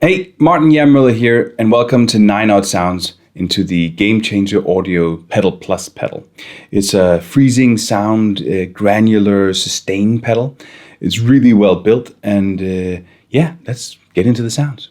Hey, Martin Yammerle here, and welcome to 9 Odd Sounds into the Gamechanger Audio Pedal Plus pedal. It's a freezing sound, granular sustain pedal. It's really well built, and yeah, let's get into the sounds.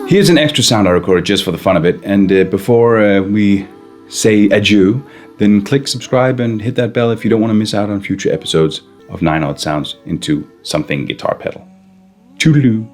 Here's an extra sound I recorded just for the fun of it, and before we say adieu, then click subscribe and hit that bell if you don't want to miss out on future episodes of 9 Odd Sounds into Something Guitar Pedal. Toodaloo!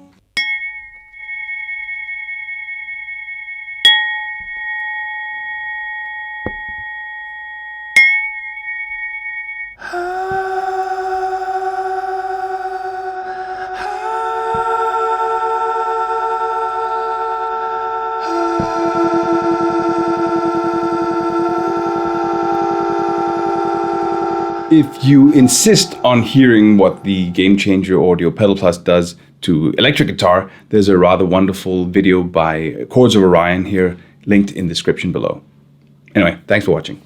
If you insist on hearing what the Gamechanger Audio Pedal Plus does to electric guitar, there's a rather wonderful video by Chords of Orion here, linked in the description below. Anyway, thanks for watching.